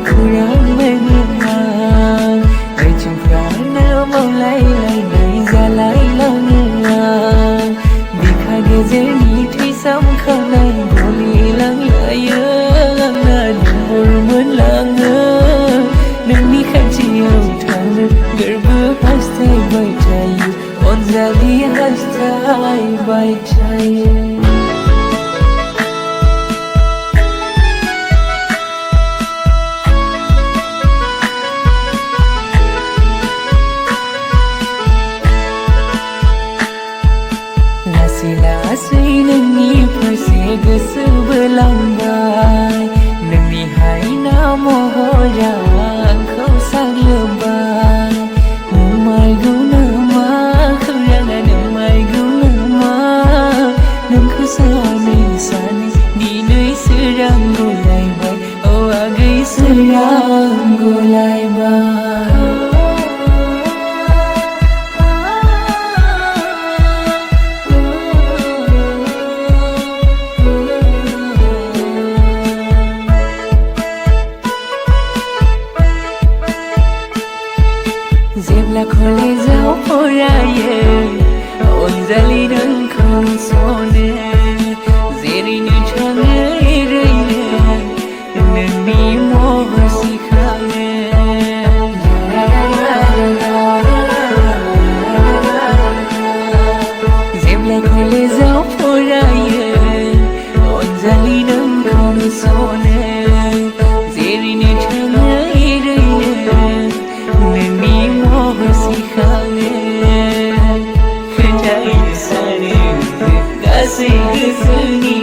kurang mengenang Ejung prana maulai lai nai zalai langang Bikha gezeni thisam khanai boli lang layang Na dumur menlangang Nani khajiau thang gerbu hastai baitayu Onzali hastai baitayu Lasai nani perse gosu belambai Nani haina mohorang kau sang lebai Numai guna ma kurang numai guna ma Nungku sani di nui serang gulai bai Oh agai serang gulai bai Zebla khole jao poraye Onzali dang khong sone Zeri nu change reine Nani moh sikhane Zebla khole jao poraye Onzali dang khong sone Zeri nu change reine Nani sikhane Khajai sare Gasi gisni